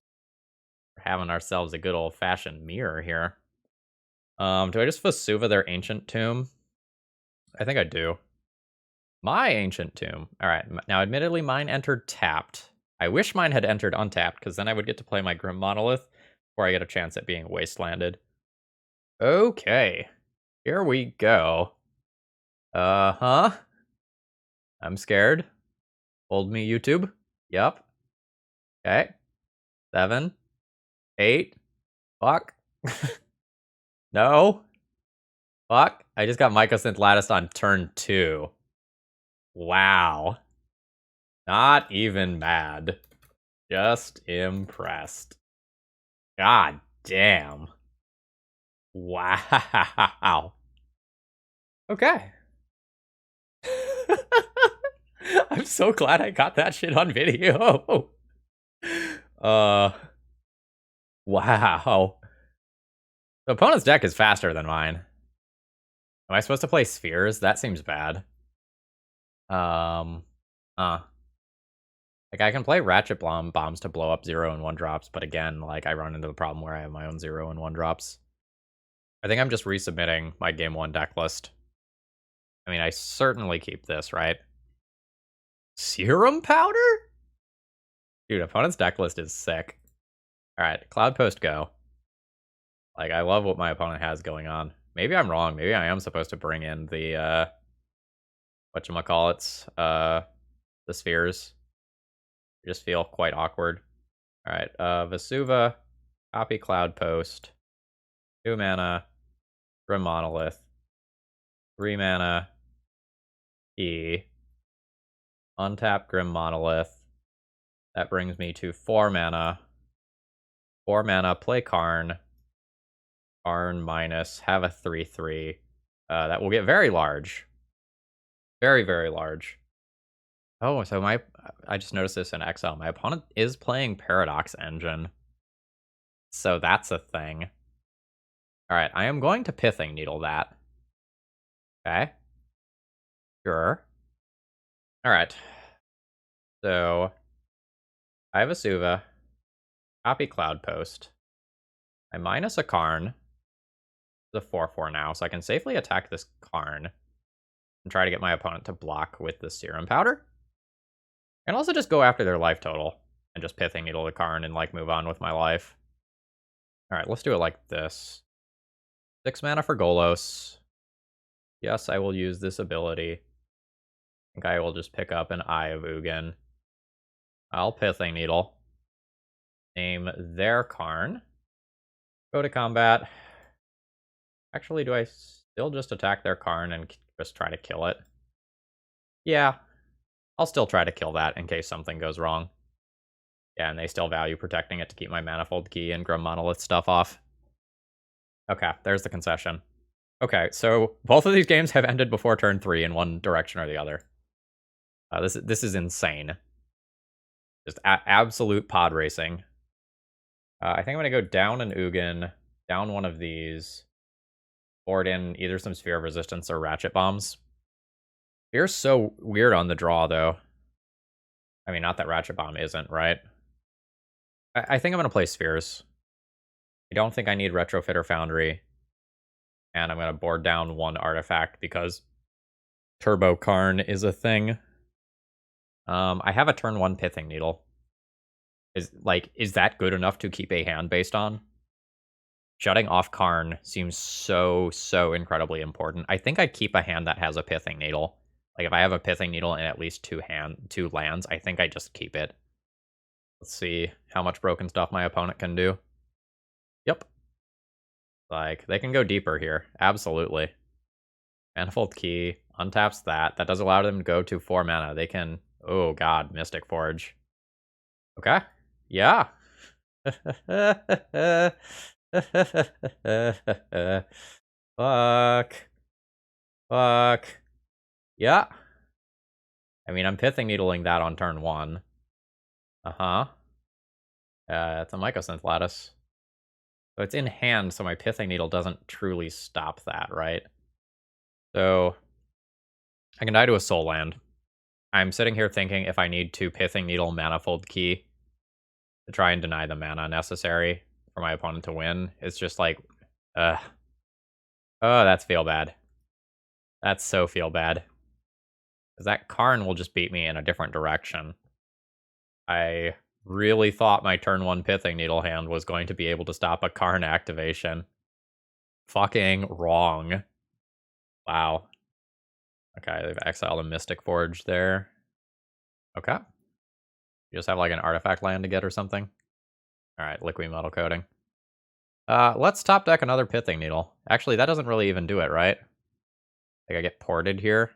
We're having ourselves a good old-fashioned mirror here. Do I just Vesuva their Ancient Tomb? I think I do. My Ancient Tomb. Alright, now admittedly mine entered tapped. I wish mine had entered untapped, because then I would get to play my Grim Monolith before I get a chance at being wastelanded. Okay. Here we go. Uh-huh. I'm scared. Hold me, YouTube. Yup. Okay. 7. 8. Fuck. No. Fuck. I just got Mycosynth Lattice on turn 2. Wow. Not even mad. Just impressed. God damn. Wow. Okay. I'm so glad I got that shit on video. Wow. The opponent's deck is faster than mine. Am I supposed to play Spheres? That seems bad. Like, I can play Ratchet Bombs to blow up 0 and 1 drops, but again, like, I run into the problem where I have my own 0 and 1 drops. I think I'm just resubmitting my game 1 deck list. I mean, I certainly keep this, right? Serum Powder? Dude, opponent's deck list is sick. Alright, Cloudpost go. Like, I love what my opponent has going on. Maybe I'm wrong. Maybe I am supposed to bring in the, whatchamacallits, the spheres. I just feel quite awkward. Alright, Vesuva, copy Cloudpost, 2 mana, Grim Monolith, 3 mana, E, untap Grim Monolith. That brings me to 4 mana. 4 mana, play Karn. Karn minus, have a 3/3. That will get very large. Very, very large. Oh, so I just noticed this in Exile. My opponent is playing Paradox Engine. So that's a thing. Alright, I am going to Pithing Needle that. Okay. Sure. Alright. So, I have a Suva. Copy Cloudpost. I minus a Karn. It's a 4/4 now, so I can safely attack this Karn. And try to get my opponent to block with the Serum Powder. I can also just go after their life total. And just Pithing Needle the Karn and, like, move on with my life. Alright, let's do it like this. 6 mana for Golos. Yes, I will use this ability. I think I will just pick up an Eye of Ugin. I'll Pithing Needle. Name their Karn. Go to combat. Actually, do I still just attack their Karn and just try to kill it? Yeah, I'll still try to kill that in case something goes wrong. Yeah, and they still value protecting it to keep my Manifold Key and Grim Monolith stuff off. Okay, there's the concession. Okay, so both of these games have ended before turn 3 in one direction or the other. This is insane. Just absolute pod racing. I think I'm going to go down an Ugin, down one of these, board in either some Sphere of Resistance or Ratchet Bombs. Sphere's so weird on the draw, though. I mean, not that Ratchet Bomb isn't, right? I think I'm going to play Spheres. I don't think I need Retrofit or Foundry. And I'm going to board down one artifact because Turbo Karn is a thing. I have a turn 1 Pithing Needle. Is that good enough to keep a hand based on? Shutting off Karn seems so incredibly important. I think I'd keep a hand that has a Pithing Needle. Like, if I have a Pithing Needle and at least two lands, I think I just keep it. Let's see how much broken stuff my opponent can do. Yep. Like, they can go deeper here. Absolutely. Manifold Key. Untaps that. That does allow them to go to 4 mana. They can... Oh, God. Mystic Forge. Okay. Yeah. Fuck. Yeah. I mean, I'm Pithing Needling that on turn 1. Uh-huh. It's a Mycosynth Lattice. So it's in hand, so my Pithing Needle doesn't truly stop that, right? So I can die to a Soul Land. I'm sitting here thinking if I need to Pithing Needle Manifold Key to try and deny the mana necessary for my opponent to win. It's just like, oh, that's feel bad. That's so feel bad. Because that Karn will just beat me in a different direction. I really thought my turn 1 Pithing Needle hand was going to be able to stop a Karn activation. Fucking wrong. Wow. Okay, they've exiled a Mystic Forge there. Okay. You just have like an artifact land to get or something? Alright, Liquid Metal Coating. Let's top deck another Pithing Needle. Actually, that doesn't really even do it, right? Like, I get ported here.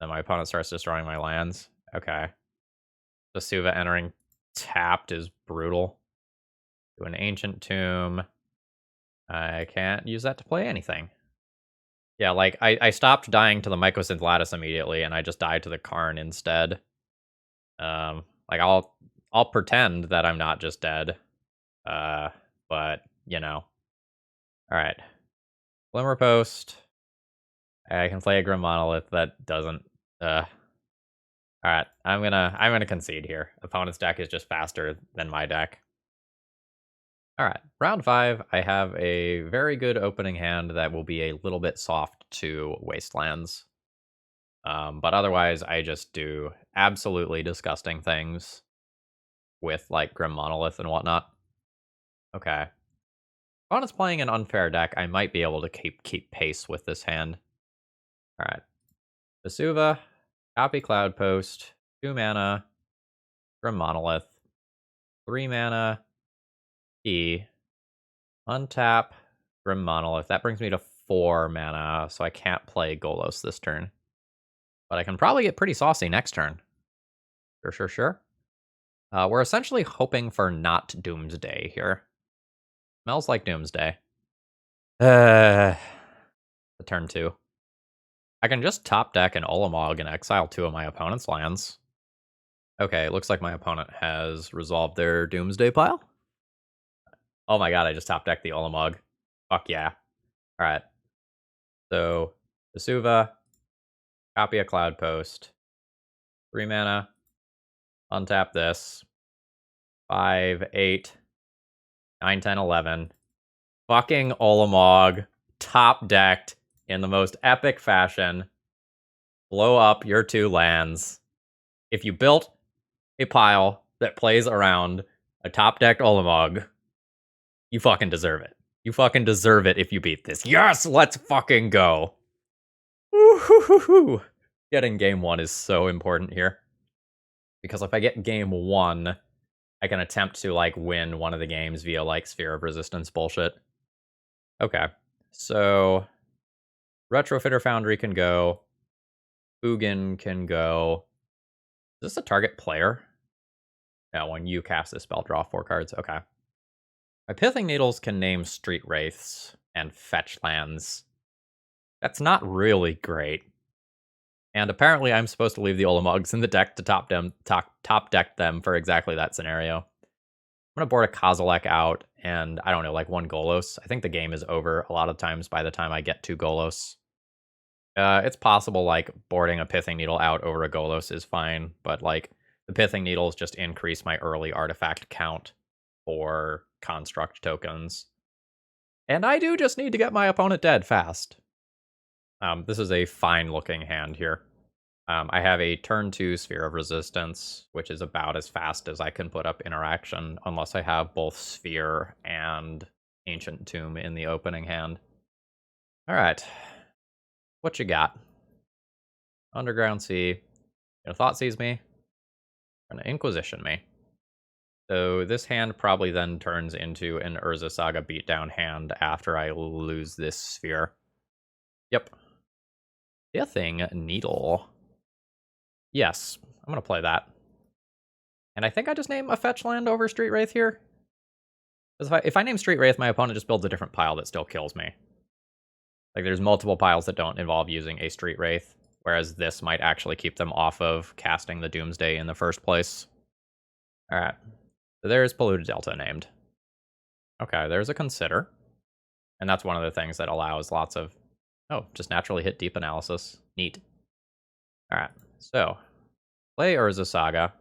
Then my opponent starts destroying my lands. Okay. The Suva entering tapped is brutal. Do an Ancient Tomb. I can't use that to play anything. Yeah, like, I stopped dying to the Mycosynth Lattice immediately, and I just died to the Karn instead. Like, I'll pretend that I'm not just dead. But, you know. Alright. Glimmer Post. I can play a Grim Monolith that doesn't, Alright, I'm gonna concede here. Opponent's deck is just faster than my deck. Alright, round 5, I have a very good opening hand that will be a little bit soft to Wastelands. But otherwise, I just do absolutely disgusting things with, like, Grim Monolith and whatnot. Okay. If opponent's playing an unfair deck, I might be able to keep pace with this hand. Alright. Vesuva, copy Cloudpost, 2 mana, Grim Monolith, 3 mana, E, untap, Grim Monolith. That brings me to 4 mana, so I can't play Golos this turn. But I can probably get pretty saucy next turn. Sure. We're essentially hoping for not Doomsday here. Smells like Doomsday. The turn 2. I can just top deck an Ulamog and exile 2 of my opponent's lands. Okay, it looks like my opponent has resolved their Doomsday pile. Oh my god, I just top decked the Ulamog. Fuck yeah. Alright. So, Vesuva, copy a Cloudpost, 3 mana, untap this, 5, 8, 9, 10, 11. Fucking Ulamog, top decked in the most epic fashion. Blow up your 2 lands. If you built a pile that plays around a top decked Ulamog, you fucking deserve it. You fucking deserve it if you beat this. Yes, let's fucking go. Ooh, getting game 1 is so important here. Because if I get game 1, I can attempt to, like, win one of the games via, like, Sphere of Resistance bullshit. Okay, so Retrofitter Foundry can go. Ugin can go. Is this a target player? No, when you cast this spell, draw 4 cards. Okay. My Pithing Needles can name Street Wraiths and fetch lands. That's not really great. And apparently I'm supposed to leave the Olamugs in the deck to top deck them for exactly that scenario. I'm going to board a Kozilek out and, I don't know, like 1 Golos. I think the game is over a lot of times by the time I get 2 Golos. It's possible, like, boarding a Pithing Needle out over a Golos is fine, but, like, the Pithing Needles just increase my early artifact count for construct tokens. And I do just need to get my opponent dead fast. This is a fine-looking hand here. I have a turn 2 Sphere of Resistance, which is about as fast as I can put up interaction, unless I have both Sphere and Ancient Tomb in the opening hand. Alright. What you got? Underground Sea. Gonna Thoughtseize me. Gonna Inquisition me. So this hand probably then turns into an Urza Saga beatdown hand after I lose this Sphere. Yep. Pithing Needle. Yes, I'm gonna play that. And I think I just name a fetch land over Street Wraith here. Because if I name Street Wraith, my opponent just builds a different pile that still kills me. Like, there's multiple piles that don't involve using a Street Wraith, whereas this might actually keep them off of casting the Doomsday in the first place. Alright. So there's Polluted Delta named. Okay, there's a Consider. And that's one of the things that allows lots of... Oh, just naturally hit deep analysis. Neat. Alright, so play Urza Saga.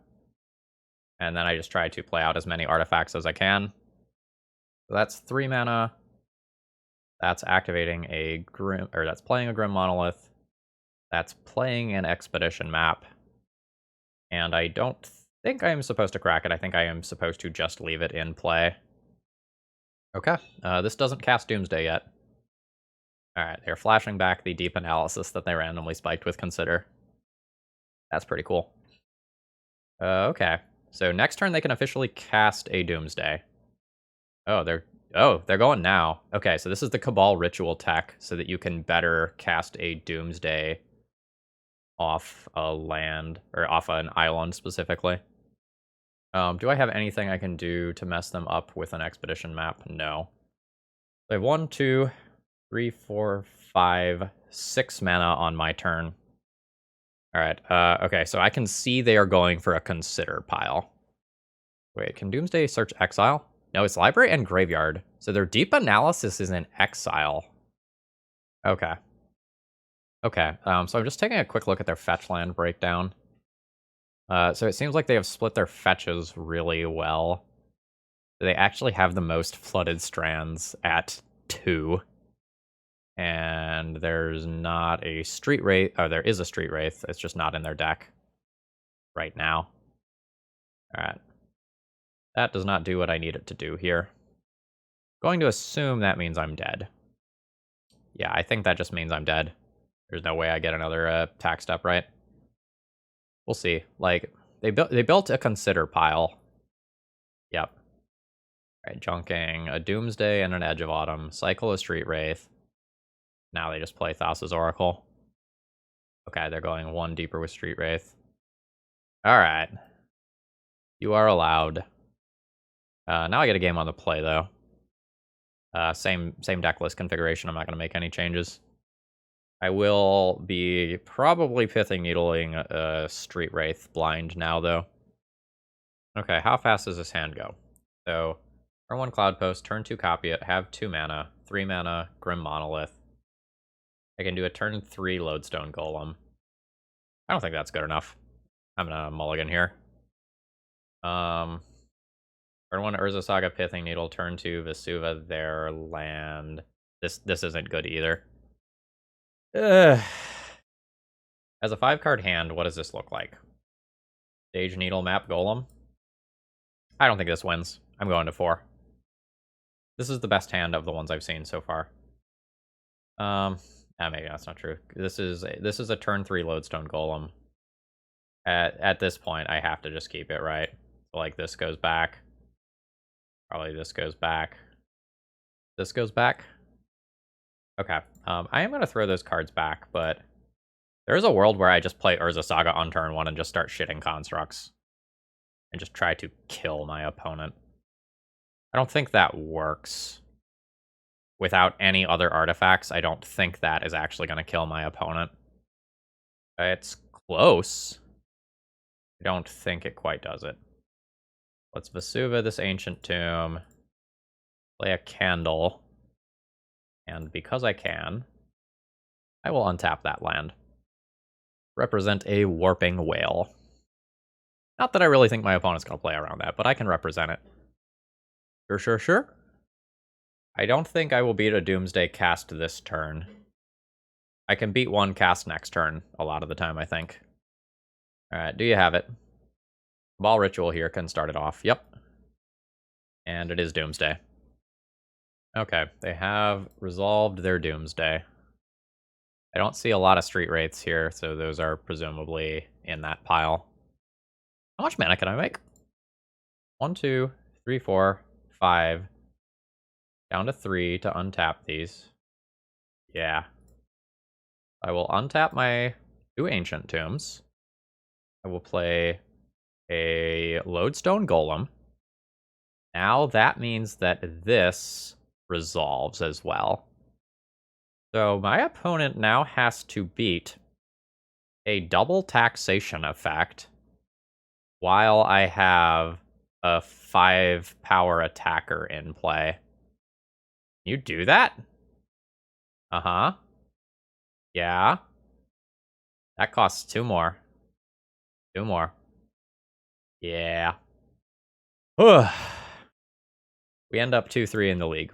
And then I just try to play out as many artifacts as I can. So that's 3 mana. That's activating a Grim... Or that's playing a Grim Monolith. That's playing an Expedition map. And I don't think I am supposed to crack it. I think I am supposed to just leave it in play. Okay, this doesn't cast Doomsday yet. Alright, they're flashing back the deep analysis that they randomly spiked with Consider. That's pretty cool. Okay, so next turn they can officially cast a Doomsday. Oh, they're going now. Okay, so this is the Cabal Ritual tech, so that you can better cast a Doomsday off a land, or off an island specifically. Do I have anything I can do to mess them up with an Expedition map? No. I have 1, 2, 3, 4, 5, 6 mana on my turn. Alright, okay, so I can see they are going for a Consider pile. Wait, can Doomsday search Exile? No, it's Library and Graveyard. So their deep analysis is in Exile. Okay. Okay, so I'm just taking a quick look at their fetch land breakdown. So it seems like they have split their fetches really well. They actually have the most flooded strands at 2. And there's not a Street Wraith. Oh, there is a Street Wraith. It's just not in their deck right now. Alright. That does not do what I need it to do here. Going to assume that means I'm dead. Yeah, I think that just means I'm dead. There's no way I get another attack step, right? We'll see. Like, they built a Consider pile. Yep. Alright, junking a Doomsday and an Edge of Autumn. Cycle a Street Wraith. Now they just play Thassa's Oracle. Okay, they're going 1 deeper with Street Wraith. Alright. You are allowed. Now I get a game on the play, though. Same deck list configuration. I'm not going to make any changes. I will be probably Pithing Needling Street Wraith blind now, though. Okay, how fast does this hand go? So, turn 1 Cloudpost, turn 2 copy it, have 2 mana, 3 mana, Grim Monolith. I can do a turn 3 Lodestone Golem. I don't think that's good enough. I'm gonna mulligan here. Turn 1 Urza Saga Pithing Needle, turn 2 Vesuva their land. This isn't good either. As a 5-card hand, what does this look like? Sage Needle Map Golem? I don't think this wins. I'm going to 4. This is the best hand of the ones I've seen so far. Maybe that's not true. This is a turn 3 Lodestone Golem. At this point, I have to just keep it, right? So, like, this goes back. Probably this goes back. This goes back. Okay. I am going to throw those cards back, but there is a world where I just play Urza Saga on turn 1 and just start shitting constructs. And just try to kill my opponent. I don't think that works. Without any other artifacts, I don't think that is actually going to kill my opponent. It's close. I don't think it quite does it. Let's Vesuva this Ancient Tomb. Play a Candle. And because I can, I will untap that land. Represent a Warping Whale. Not that I really think my opponent's going to play around that, but I can represent it. Sure. I don't think I will beat a Doomsday cast this turn. I can beat one cast next turn a lot of the time, I think. Alright, do you have it? Ball Ritual here can start it off. Yep. And it is Doomsday. Okay, they have resolved their Doomsday. I don't see a lot of Street Wraiths here, so those are presumably in that pile. How much mana can I make? 1, 2, 3, 4, 5. Down to 3 to untap these. Yeah. I will untap my 2 Ancient Tombs. I will play a Lodestone Golem. Now that means that this resolves as well. So my opponent now has to beat a double taxation effect while I have a 5 power attacker in play. You do that? Uh-huh. Yeah. That costs 2 more. 2 more. Yeah. We end up 2-3 in the league.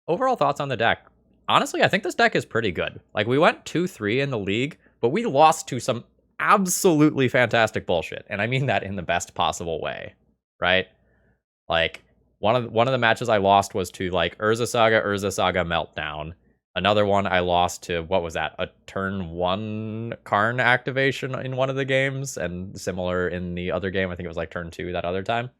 Overall thoughts on the deck? Honestly, I think this deck is pretty good. Like, we went 2-3 in the league, but we lost to some absolutely fantastic bullshit. And I mean that in the best possible way, right? Like, one of the matches I lost was to, like, Urza Saga Meltdown. Another one I lost to, what was that? A turn 1 Karn activation in one of the games, and similar in the other game. I think it was like turn 2 that other time.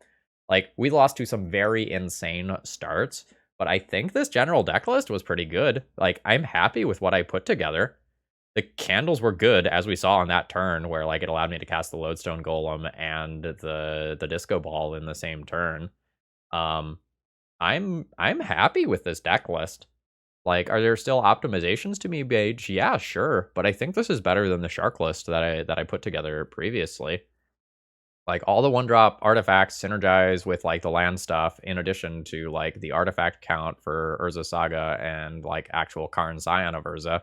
Like, we lost to some very insane starts, but I think this general deck list was pretty good. Like, I'm happy with what I put together. The candles were good, as we saw on that turn, where, like, it allowed me to cast the Lodestone Golem and the Disco Ball in the same turn. I'm happy with this deck list. Like, are there still optimizations to be made? Yeah, sure, but I think this is better than the Shark list that I put together previously. Like, all the 1-drop artifacts synergize with, like, the land stuff, in addition to, like, the artifact count for Urza Saga and, like, actual Karn Scion of Urza.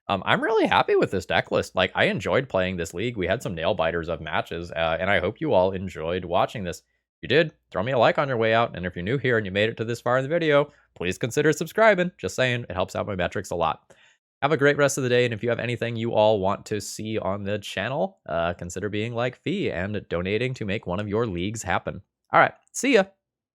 I'm really happy with this deck list. Like, I enjoyed playing this league. We had some nail-biters of matches, and I hope you all enjoyed watching this. If you did, throw me a like on your way out, and if you're new here and you made it to this far in the video, please consider subscribing. Just saying, it helps out my metrics a lot. Have a great rest of the day, and if you have anything you all want to see on the channel, consider being like Fee and donating to make one of your leagues happen. All right, see ya!